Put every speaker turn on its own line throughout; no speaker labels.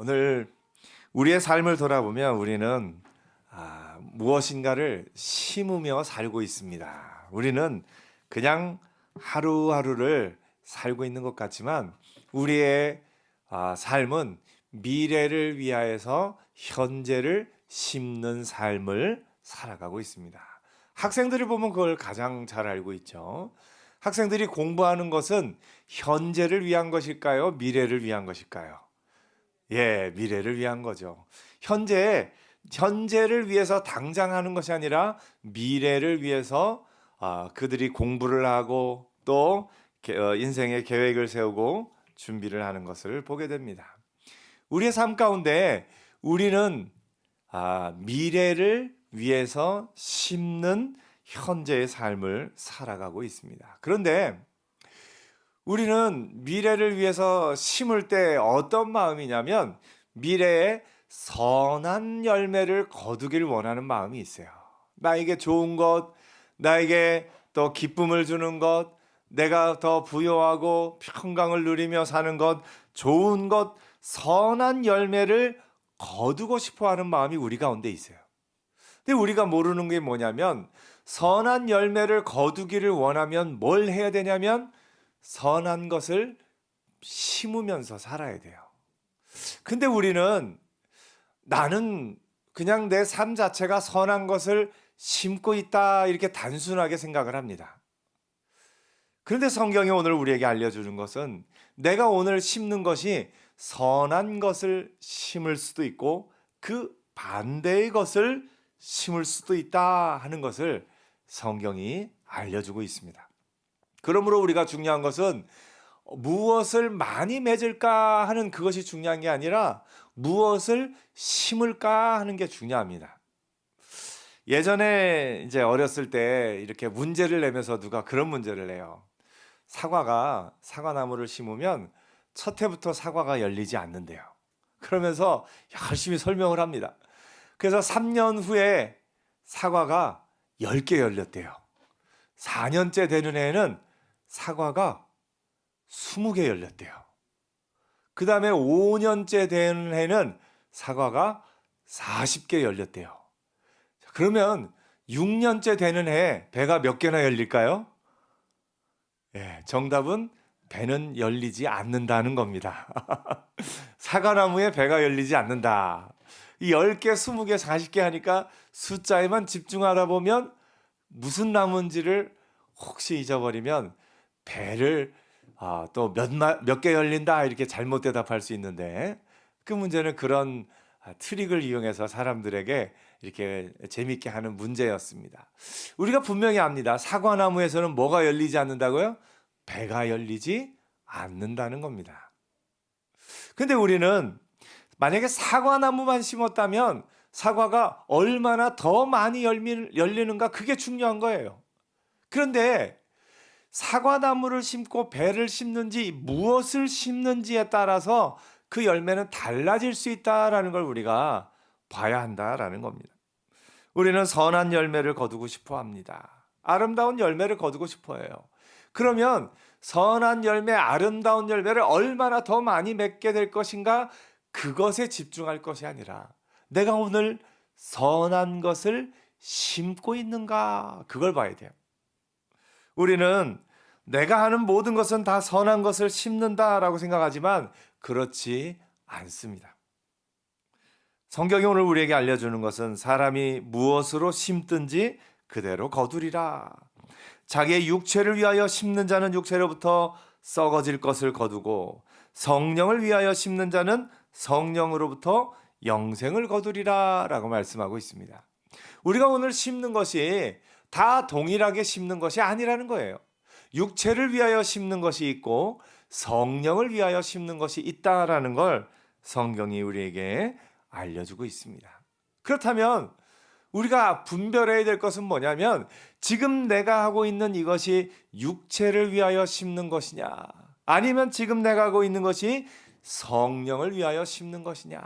오늘 우리의 삶을 돌아보면 우리는 무엇인가를 심으며 살고 있습니다. 우리는 그냥 하루하루를 살고 있는 것 같지만 우리의 삶은 미래를 위하여서 현재를 심는 삶을 살아가고 있습니다. 학생들을 보면 그걸 가장 잘 알고 있죠. 학생들이 공부하는 것은 현재를 위한 것일까요? 미래를 위한 것일까요? 예, 미래를 위한 거죠. 현재를 위해서 당장 하는 것이 아니라 미래를 위해서 그들이 공부를 하고 또 인생의 계획을 세우고 준비를 하는 것을 보게 됩니다. 우리의 삶 가운데 우리는 미래를 위해서 심는 현재의 삶을 살아가고 있습니다. 그런데 우리는 미래를 위해서 심을 때 어떤 마음이냐면 미래에 선한 열매를 거두기를 원하는 마음이 있어요. 나에게 좋은 것, 나에게 또 기쁨을 주는 것, 내가 더 부유하고 평강을 누리며 사는 것, 좋은 것, 선한 열매를 거두고 싶어 하는 마음이 우리 가운데 있어요. 근데 우리가 모르는 게 뭐냐면 선한 열매를 거두기를 원하면 뭘 해야 되냐면 선한 것을 심으면서 살아야 돼요. 근데 우리는 나는 그냥 내 삶 자체가 선한 것을 심고 있다 이렇게 단순하게 생각을 합니다. 그런데 성경이 오늘 우리에게 알려주는 것은 내가 오늘 심는 것이 선한 것을 심을 수도 있고 그 반대의 것을 심을 수도 있다 하는 것을 성경이 알려주고 있습니다. 그러므로 우리가 중요한 것은 무엇을 많이 맺을까 하는 그것이 중요한 게 아니라 무엇을 심을까 하는 게 중요합니다. 예전에 이제 어렸을 때 이렇게 문제를 내면서 누가 그런 문제를 내요. 사과나무를 심으면 첫 해부터 사과가 열리지 않는데요. 그러면서 열심히 설명을 합니다. 그래서 3년 후에 사과가 10개 열렸대요. 4년째 되는 해에는 사과가 20개 열렸대요. 그 다음에 5년째 되는 해는 사과가 40개 열렸대요. 그러면 6년째 되는 해에 배가 몇 개나 열릴까요? 예, 정답은 배는 열리지 않는다는 겁니다. 사과나무에 배가 열리지 않는다. 이 10개, 20개, 40개 하니까 숫자에만 집중하다 보면 무슨 나무인지를 혹시 잊어버리면 배를 또 몇 개 열린다 이렇게 잘못 대답할 수 있는데 그 문제는 그런 트릭을 이용해서 사람들에게 이렇게 재밌게 하는 문제였습니다. 우리가 분명히 압니다. 사과나무에서는 뭐가 열리지 않는다고요? 배가 열리지 않는다는 겁니다. 근데 우리는 만약에 사과나무만 심었다면 사과가 얼마나 더 많이 열리는가 그게 중요한 거예요. 그런데 사과나무를 심고 배를 심는지 무엇을 심는지에 따라서 그 열매는 달라질 수 있다라는 걸 우리가 봐야 한다라는 겁니다. 우리는 선한 열매를 거두고 싶어 합니다. 아름다운 열매를 거두고 싶어 해요. 그러면 선한 열매, 아름다운 열매를 얼마나 더 많이 맺게 될 것인가 그것에 집중할 것이 아니라 내가 오늘 선한 것을 심고 있는가 그걸 봐야 돼요. 우리는 내가 하는 모든 것은 다 선한 것을 심는다라고 생각하지만 그렇지 않습니다. 성경이 오늘 우리에게 알려주는 것은 사람이 무엇으로 심든지 그대로 거두리라. 자기의 육체를 위하여 심는 자는 육체로부터 썩어질 것을 거두고 성령을 위하여 심는 자는 성령으로부터 영생을 거두리라 라고 말씀하고 있습니다. 우리가 오늘 심는 것이 다 동일하게 심는 것이 아니라는 거예요. 육체를 위하여 심는 것이 있고 성령을 위하여 심는 것이 있다라는 걸 성경이 우리에게 알려주고 있습니다. 그렇다면 우리가 분별해야 될 것은 뭐냐면 지금 내가 하고 있는 이것이 육체를 위하여 심는 것이냐 아니면 지금 내가 하고 있는 것이 성령을 위하여 심는 것이냐.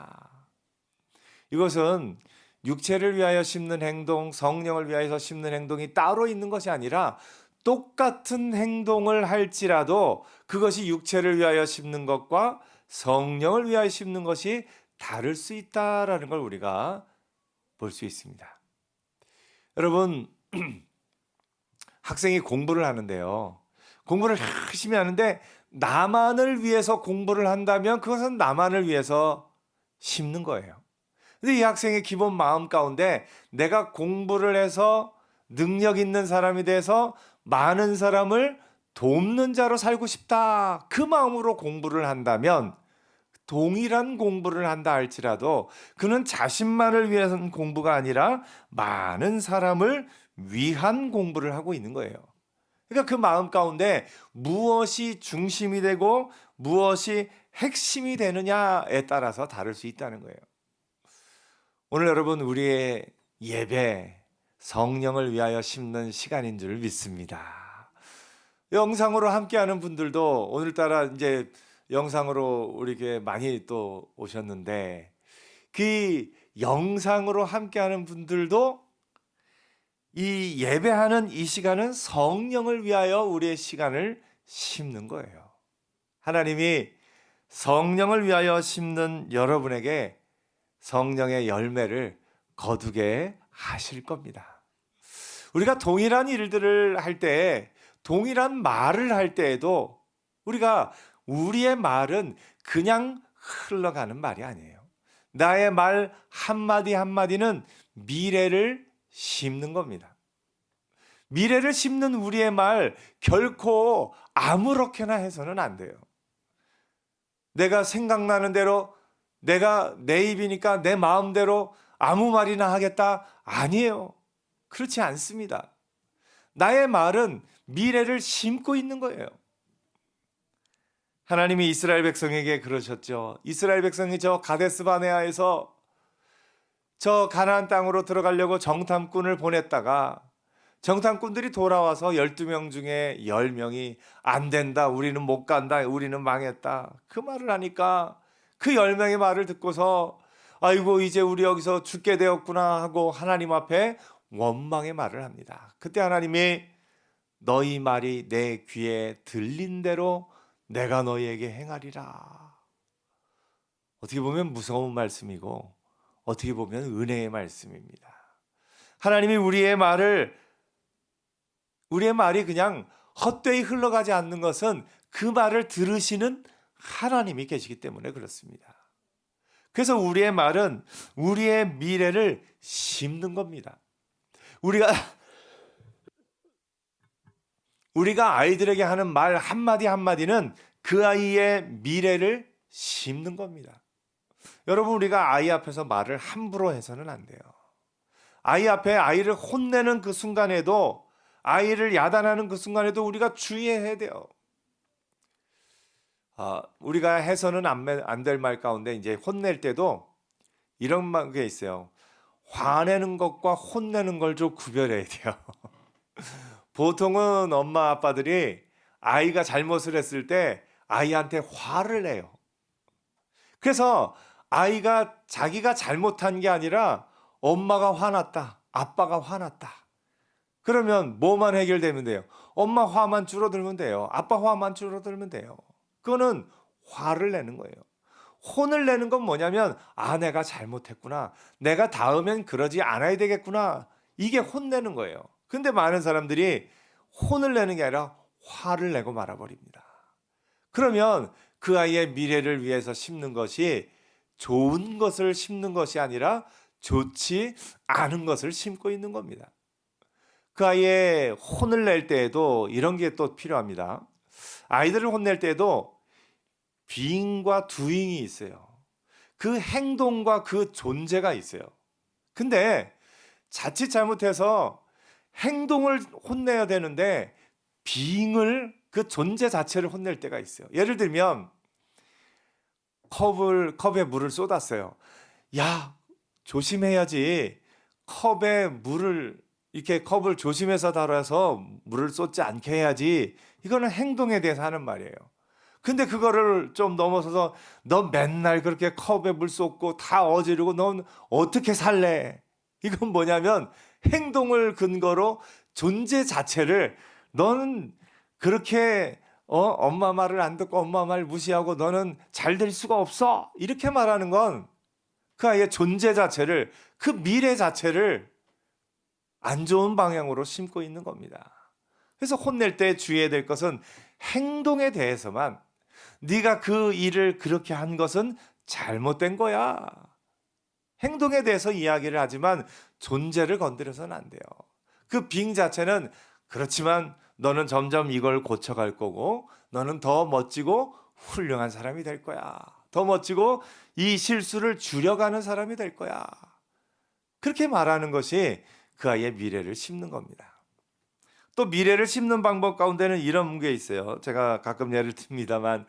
이것은 육체를 위하여 심는 행동, 성령을 위하여 심는 행동이 따로 있는 것이 아니라 똑같은 행동을 할지라도 그것이 육체를 위하여 심는 것과 성령을 위하여 심는 것이 다를 수 있다라는 걸 우리가 볼 수 있습니다. 여러분, 학생이 공부를 하는데요. 공부를 열심히 하는데 나만을 위해서 공부를 한다면 그것은 나만을 위해서 심는 거예요. 근데 이 학생의 기본 마음 가운데 내가 공부를 해서 능력 있는 사람이 돼서 많은 사람을 돕는 자로 살고 싶다. 그 마음으로 공부를 한다면 동일한 공부를 한다 할지라도 그는 자신만을 위한 공부가 아니라 많은 사람을 위한 공부를 하고 있는 거예요. 그러니까 그 마음 가운데 무엇이 중심이 되고 무엇이 핵심이 되느냐에 따라서 다를 수 있다는 거예요. 오늘 여러분, 우리의 예배 성령을 위하여 심는 시간인 줄 믿습니다. 영상으로 함께하는 분들도 오늘따라 이제 영상으로 우리에게 많이 또 오셨는데, 그 영상으로 함께하는 분들도 이 예배하는 이 시간은 성령을 위하여 우리의 시간을 심는 거예요. 하나님이 성령을 위하여 심는 여러분에게 성령의 열매를 거두게 하실 겁니다. 우리가 동일한 일들을 할 때, 동일한 말을 할 때에도 우리의 말은 그냥 흘러가는 말이 아니에요. 나의 말 한마디 한마디는 미래를 심는 겁니다. 미래를 심는 우리의 말 결코 아무렇게나 해서는 안 돼요. 내가 생각나는 대로, 내가 내 입이니까 내 마음대로 아무 말이나 하겠다? 아니에요. 그렇지 않습니다. 나의 말은 미래를 심고 있는 거예요. 하나님이 이스라엘 백성에게 그러셨죠. 이스라엘 백성이 저 가데스 바네아에서 저 가나안 땅으로 들어가려고 정탐꾼을 보냈다가 정탐꾼들이 돌아와서 12명 중에 10명이 안 된다, 우리는 못 간다, 우리는 망했다, 그 말을 하니까 그 10명의 말을 듣고서 아이고 이제 우리 여기서 죽게 되었구나 하고 하나님 앞에 원망의 말을 합니다. 그때 하나님이 너희 말이 내 귀에 들린 대로 내가 너희에게 행하리라. 어떻게 보면 무서운 말씀이고 어떻게 보면 은혜의 말씀입니다. 하나님이 우리의 말이 그냥 헛되이 흘러가지 않는 것은 그 말을 들으시는 하나님이 계시기 때문에 그렇습니다. 그래서 우리의 말은 우리의 미래를 심는 겁니다. 우리가 아이들에게 하는 말 한마디 한마디는 그 아이의 미래를 심는 겁니다. 여러분, 우리가 아이 앞에서 말을 함부로 해서는 안 돼요. 아이 앞에 아이를 혼내는 그 순간에도, 아이를 야단하는 그 순간에도 우리가 주의해야 돼요. 우리가 해서는 안 될 말 가운데 이제 혼낼 때도 이런 게 있어요. 화내는 것과 혼내는 걸 좀 구별해야 돼요. 보통은 엄마 아빠들이 아이가 잘못을 했을 때 아이한테 화를 내요. 그래서 아이가 자기가 잘못한 게 아니라 엄마가 화났다, 아빠가 화났다. 그러면 뭐만 해결되면 돼요? 엄마 화만 줄어들면 돼요. 아빠 화만 줄어들면 돼요. 그거는 화를 내는 거예요. 혼을 내는 건 뭐냐면 내가 잘못했구나, 내가 다음엔 그러지 않아야 되겠구나, 이게 혼내는 거예요. 근데 많은 사람들이 혼을 내는 게 아니라 화를 내고 말아버립니다. 그러면 그 아이의 미래를 위해서 심는 것이 좋은 것을 심는 것이 아니라 좋지 않은 것을 심고 있는 겁니다. 그 아이의 혼을 낼 때에도 이런 게 또 필요합니다. 아이들을 혼낼 때에도 being과 doing이 있어요. 그 행동과 그 존재가 있어요. 근데 자칫 잘못해서 행동을 혼내야 되는데 being을, 그 존재 자체를 혼낼 때가 있어요. 예를 들면 컵에 물을 쏟았어요. 야, 조심해야지. 이렇게 컵을 조심해서 다뤄서 물을 쏟지 않게 해야지. 이거는 행동에 대해서 하는 말이에요. 근데 그거를 좀 넘어서서 너 맨날 그렇게 컵에 물 쏟고 다 어지르고 넌 어떻게 살래? 이건 뭐냐면 행동을 근거로 존재 자체를, 너는 그렇게 엄마 말을 안 듣고 엄마 말 무시하고 너는 잘 될 수가 없어, 이렇게 말하는 건 그 아이의 존재 자체를, 그 미래 자체를 안 좋은 방향으로 심고 있는 겁니다. 그래서 혼낼 때 주의해야 될 것은 행동에 대해서만, 네가 그 일을 그렇게 한 것은 잘못된 거야, 행동에 대해서 이야기를 하지만 존재를 건드려서는 안 돼요. 그 빙 자체는 그렇지만 너는 점점 이걸 고쳐갈 거고, 너는 더 멋지고 훌륭한 사람이 될 거야, 더 멋지고 이 실수를 줄여가는 사람이 될 거야, 그렇게 말하는 것이 그 아이의 미래를 심는 겁니다. 또 미래를 심는 방법 가운데는 이런 게 있어요. 제가 가끔 예를 듭니다만,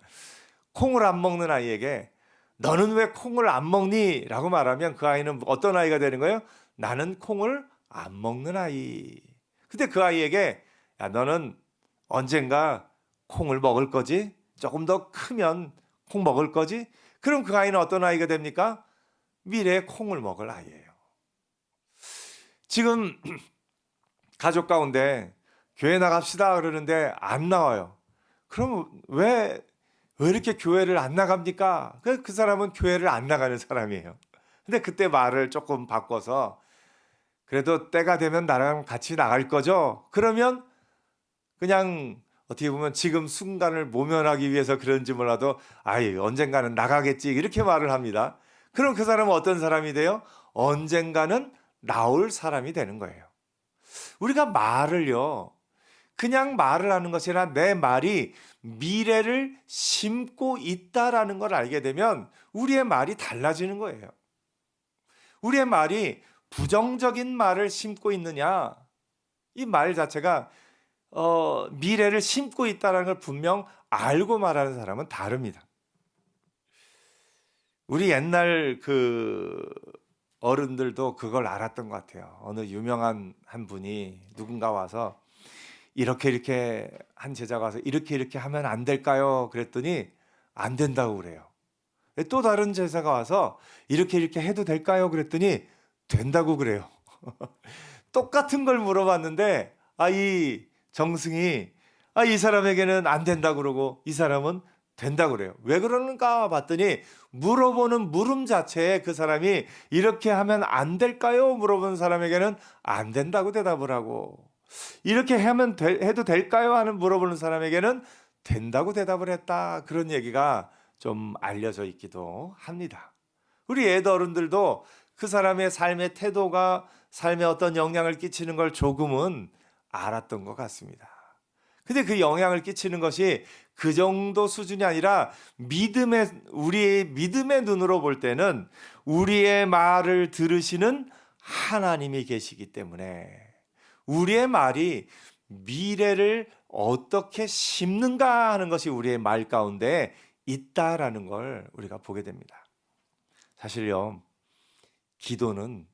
콩을 안 먹는 아이에게 너는 왜 콩을 안 먹니? 라고 말하면 그 아이는 어떤 아이가 되는 거예요? 나는 콩을 안 먹는 아이. 근데 그 아이에게 야, 너는 언젠가 콩을 먹을 거지? 조금 더 크면 콩 먹을 거지? 그럼 그 아이는 어떤 아이가 됩니까? 미래에 콩을 먹을 아이예요. 지금 가족 가운데 교회 나갑시다 그러는데 안 나와요. 그럼 왜 이렇게 교회를 안 나갑니까? 그 사람은 교회를 안 나가는 사람이에요. 근데 그때 말을 조금 바꿔서 그래도 때가 되면 나랑 같이 나갈 거죠? 그러면 그냥 어떻게 보면 지금 순간을 모면하기 위해서 그런지 몰라도 아이 언젠가는 나가겠지 이렇게 말을 합니다. 그럼 그 사람은 어떤 사람이 돼요? 언젠가는 나올 사람이 되는 거예요. 우리가 말을요, 그냥 말을 하는 것이 아니라 내 말이 미래를 심고 있다라는 걸 알게 되면 우리의 말이 달라지는 거예요. 우리의 말이 부정적인 말을 심고 있느냐, 이 말 자체가 미래를 심고 있다는 걸 분명 알고 말하는 사람은 다릅니다. 우리 옛날 그 어른들도 그걸 알았던 것 같아요. 어느 유명한 한 분이 누군가 와서 이렇게 한 제자가 와서 이렇게 하면 안 될까요? 그랬더니 안 된다고 그래요. 또 다른 제자가 와서 이렇게 해도 될까요? 그랬더니 된다고 그래요. 똑같은 걸 물어봤는데 이 정승이 이 사람에게는 안 된다고 그러고 이 사람은 된다고 그래요. 왜 그러는가 봤더니 물어보는 물음 자체에 그 사람이 이렇게 하면 안 될까요? 물어보는 사람에게는 안 된다고 대답을 하고, 이렇게 하면 해도 될까요? 하는 물어보는 사람에게는 된다고 대답을 했다. 그런 얘기가 좀 알려져 있기도 합니다. 우리 애들 어른들도 그 사람의 삶의 태도가 삶에 어떤 영향을 끼치는 걸 조금은 알았던 것 같습니다. 근데 그 영향을 끼치는 것이 그 정도 수준이 아니라 우리의 믿음의 눈으로 볼 때는 우리의 말을 들으시는 하나님이 계시기 때문에 우리의 말이 미래를 어떻게 심는가 하는 것이 우리의 말 가운데 있다라는 걸 우리가 보게 됩니다. 사실요, 기도는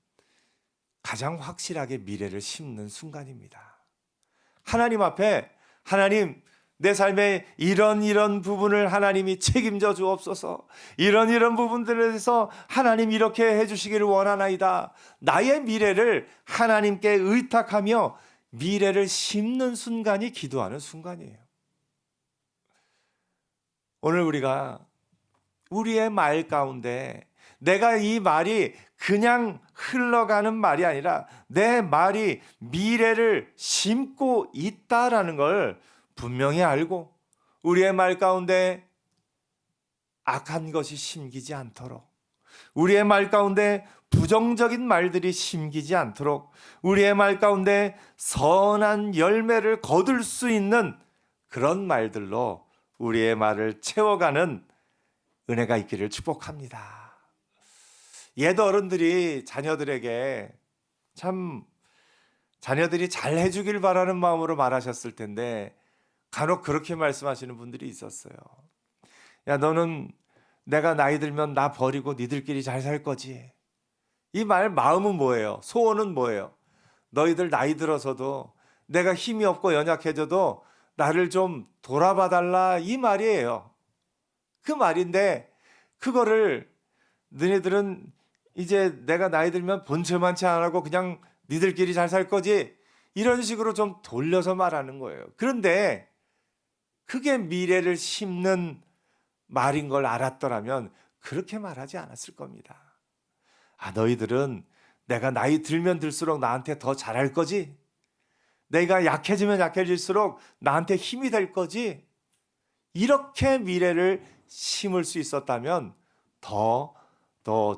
가장 확실하게 미래를 심는 순간입니다. 하나님 앞에 하나님, 내 삶의 이런 부분을 하나님이 책임져 주옵소서. 이런 부분들에서 하나님 이렇게 해주시기를 원하나이다. 나의 미래를 하나님께 의탁하며 미래를 심는 순간이 기도하는 순간이에요. 오늘 우리가 우리의 말 가운데 내가 이 말이 그냥 흘러가는 말이 아니라 내 말이 미래를 심고 있다라는 걸 분명히 알고 우리의 말 가운데 악한 것이 심기지 않도록, 우리의 말 가운데 부정적인 말들이 심기지 않도록, 우리의 말 가운데 선한 열매를 거둘 수 있는 그런 말들로 우리의 말을 채워가는 은혜가 있기를 축복합니다. 옛 어른들이 자녀들에게 참 자녀들이 잘 해주길 바라는 마음으로 말하셨을 텐데 간혹 그렇게 말씀하시는 분들이 있었어요. 야, 너는 내가 나이 들면 나 버리고 니들끼리 잘 살 거지. 이 말 마음은 뭐예요? 소원은 뭐예요? 너희들 나이 들어서도 내가 힘이 없고 연약해져도 나를 좀 돌아봐 달라, 이 말이에요. 그 말인데 그거를 너희들은 이제 내가 나이 들면 본체만치 안 하고 그냥 니들끼리 잘 살 거지, 이런 식으로 좀 돌려서 말하는 거예요. 그런데 그게 미래를 심는 말인 걸 알았더라면 그렇게 말하지 않았을 겁니다. 너희들은 내가 나이 들면 들수록 나한테 더 잘할 거지? 내가 약해지면 약해질수록 나한테 힘이 될 거지? 이렇게 미래를 심을 수 있었다면 더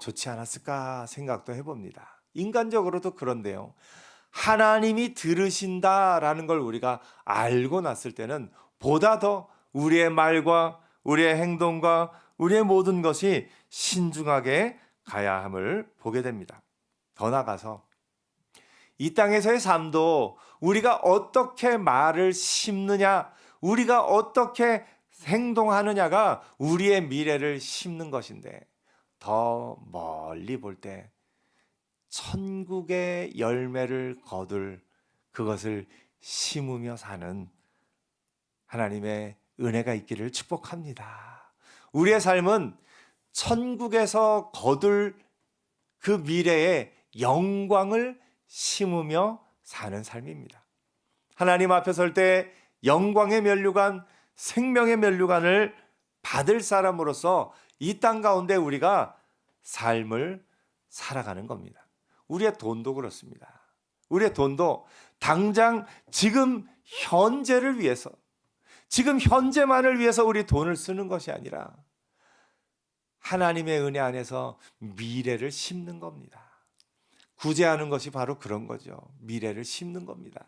좋지 않았을까 생각도 해봅니다. 인간적으로도 그런데요. 하나님이 들으신다라는 걸 우리가 알고 났을 때는 보다 더 우리의 말과 우리의 행동과 우리의 모든 것이 신중하게 가야 함을 보게 됩니다. 더 나아가서 이 땅에서의 삶도 우리가 어떻게 말을 심느냐, 우리가 어떻게 행동하느냐가 우리의 미래를 심는 것인데, 더 멀리 볼 때 천국의 열매를 거둘 그것을 심으며 사는 하나님의 은혜가 있기를 축복합니다. 우리의 삶은 천국에서 거둘 그 미래의 영광을 심으며 사는 삶입니다. 하나님 앞에 설 때 영광의 면류관, 생명의 면류관을 받을 사람으로서 이 땅 가운데 우리가 삶을 살아가는 겁니다. 우리의 돈도 그렇습니다. 우리의 돈도 당장 지금 현재를 위해서, 지금 현재만을 위해서 우리 돈을 쓰는 것이 아니라 하나님의 은혜 안에서 미래를 심는 겁니다. 구제하는 것이 바로 그런 거죠. 미래를 심는 겁니다.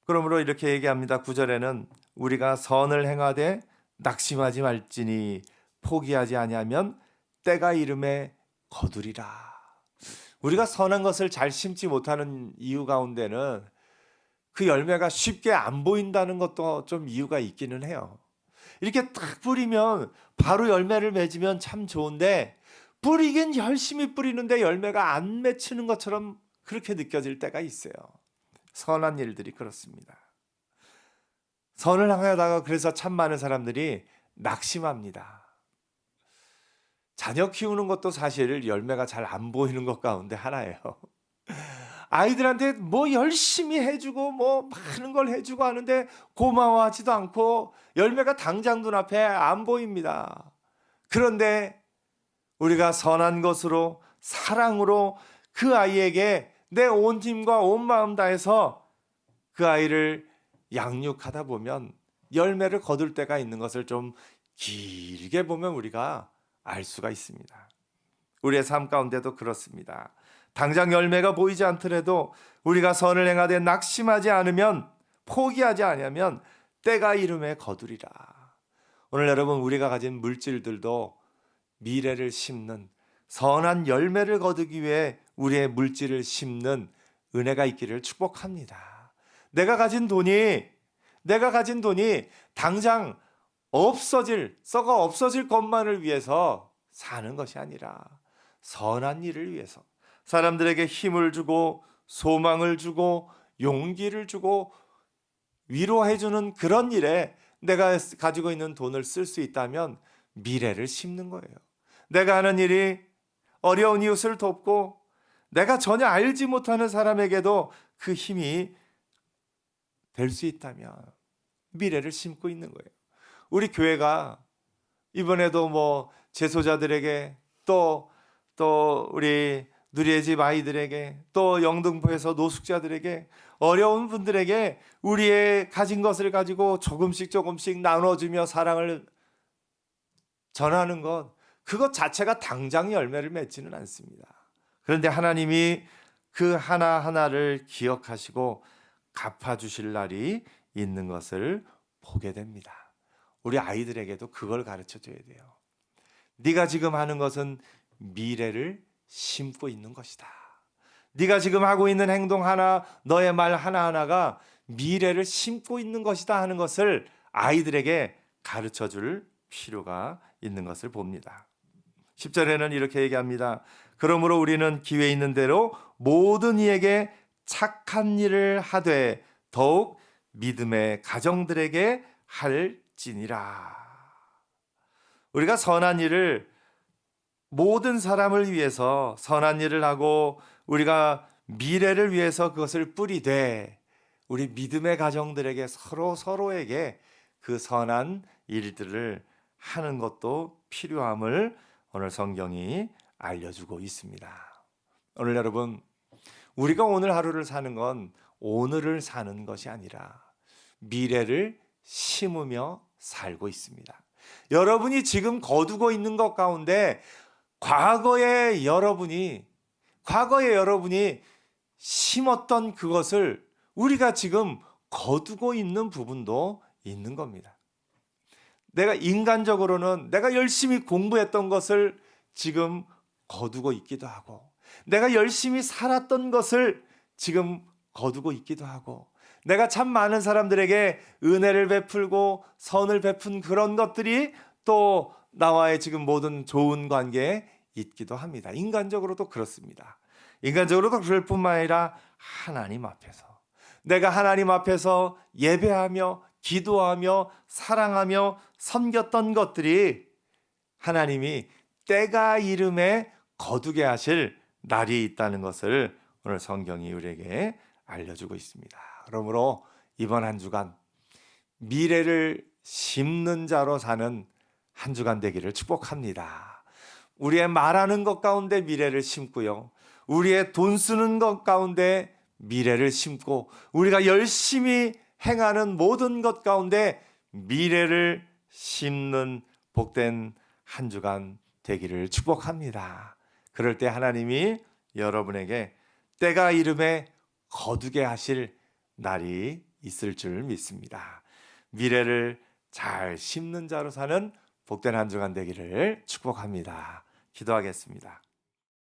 그러므로 이렇게 얘기합니다. 9절에는 우리가 선을 행하되 낙심하지 말지니 포기하지 아니하면 때가 이름에 거두리라. 우리가 선한 것을 잘 심지 못하는 이유 가운데는 그 열매가 쉽게 안 보인다는 것도 좀 이유가 있기는 해요. 이렇게 딱 뿌리면 바로 열매를 맺으면 참 좋은데, 뿌리긴 열심히 뿌리는데 열매가 안 맺히는 것처럼 그렇게 느껴질 때가 있어요. 선한 일들이 그렇습니다. 선을 행하다가 그래서 참 많은 사람들이 낙심합니다. 자녀 키우는 것도 사실 열매가 잘 안 보이는 것 가운데 하나예요. 아이들한테 뭐 열심히 해주고 뭐 많은 걸 해주고 하는데 고마워하지도 않고 열매가 당장 눈앞에 안 보입니다. 그런데 우리가 선한 것으로, 사랑으로 그 아이에게 내 온 힘과 온 마음 다해서 그 아이를 양육하다 보면 열매를 거둘 때가 있는 것을 좀 길게 보면 우리가 알 수가 있습니다. 우리의 삶 가운데도 그렇습니다. 당장 열매가 보이지 않더라도 우리가 선을 행하되 낙심하지 않으면, 포기하지 않으면 때가 이름에 거두리라. 오늘 여러분, 우리가 가진 물질들도 미래를 심는, 선한 열매를 거두기 위해 우리의 물질을 심는 은혜가 있기를 축복합니다. 내가 가진 돈이 당장 썩어 없어질 것만을 위해서 사는 것이 아니라 선한 일을 위해서, 사람들에게 힘을 주고 소망을 주고 용기를 주고 위로해주는 그런 일에 내가 가지고 있는 돈을 쓸 수 있다면 미래를 심는 거예요. 내가 하는 일이 어려운 이웃을 돕고 내가 전혀 알지 못하는 사람에게도 그 힘이 될 수 있다면 미래를 심고 있는 거예요. 우리 교회가 이번에도 뭐 재소자들에게 또 우리 누리의 집 아이들에게 또 영등포에서 노숙자들에게 어려운 분들에게 우리의 가진 것을 가지고 조금씩 나눠주며 사랑을 전하는 것, 그것 자체가 당장 열매를 맺지는 않습니다. 그런데 하나님이 그 하나하나를 기억하시고 갚아주실 날이 있는 것을 보게 됩니다. 우리 아이들에게도 그걸 가르쳐 줘야 돼요. 네가 지금 하는 것은 미래를 심고 있는 것이다. 네가 지금 하고 있는 행동 하나, 너의 말 하나하나가 미래를 심고 있는 것이다 하는 것을 아이들에게 가르쳐 줄 필요가 있는 것을 봅니다. 10절에는 이렇게 얘기합니다. 그러므로 우리는 기회 있는 대로 모든 이에게 착한 일을 하되 더욱 믿음의 가정들에게 할지니라. 우리가 선한 일을, 모든 사람을 위해서 선한 일을 하고 우리가 미래를 위해서 그것을 뿌리되 우리 믿음의 가정들에게 서로에게 그 선한 일들을 하는 것도 필요함을 오늘 성경이 알려주고 있습니다. 오늘 여러분, 우리가 오늘 하루를 사는 건 오늘을 사는 것이 아니라 미래를 심으며 살고 있습니다. 여러분이 지금 거두고 있는 것 가운데 과거에 여러분이 심었던 그것을 우리가 지금 거두고 있는 부분도 있는 겁니다. 내가 인간적으로는 내가 열심히 공부했던 것을 지금 거두고 있기도 하고, 내가 열심히 살았던 것을 지금 거두고 있기도 하고, 내가 참 많은 사람들에게 은혜를 베풀고 선을 베푼 그런 것들이 또 나와의 지금 모든 좋은 관계에 있기도 합니다. 인간적으로도 그렇습니다. 인간적으로도 그럴 뿐만 아니라 하나님 앞에서, 내가 하나님 앞에서 예배하며 기도하며 사랑하며 섬겼던 것들이 하나님이 때가 이름에 거두게 하실 날이 있다는 것을 오늘 성경이 우리에게 알려주고 있습니다. 그러므로 이번 한 주간 미래를 심는 자로 사는 한 주간 되기를 축복합니다. 우리의 말하는 것 가운데 미래를 심고요, 우리의 돈 쓰는 것 가운데 미래를 심고, 우리가 열심히 행하는 모든 것 가운데 미래를 심는 복된 한 주간 되기를 축복합니다. 그럴 때 하나님이 여러분에게 때가 이름에 거두게 하실 날이 있을 줄 믿습니다. 미래를 잘 심는 자로 사는 복된 한 주간 되기를 축복합니다. 기도하겠습니다.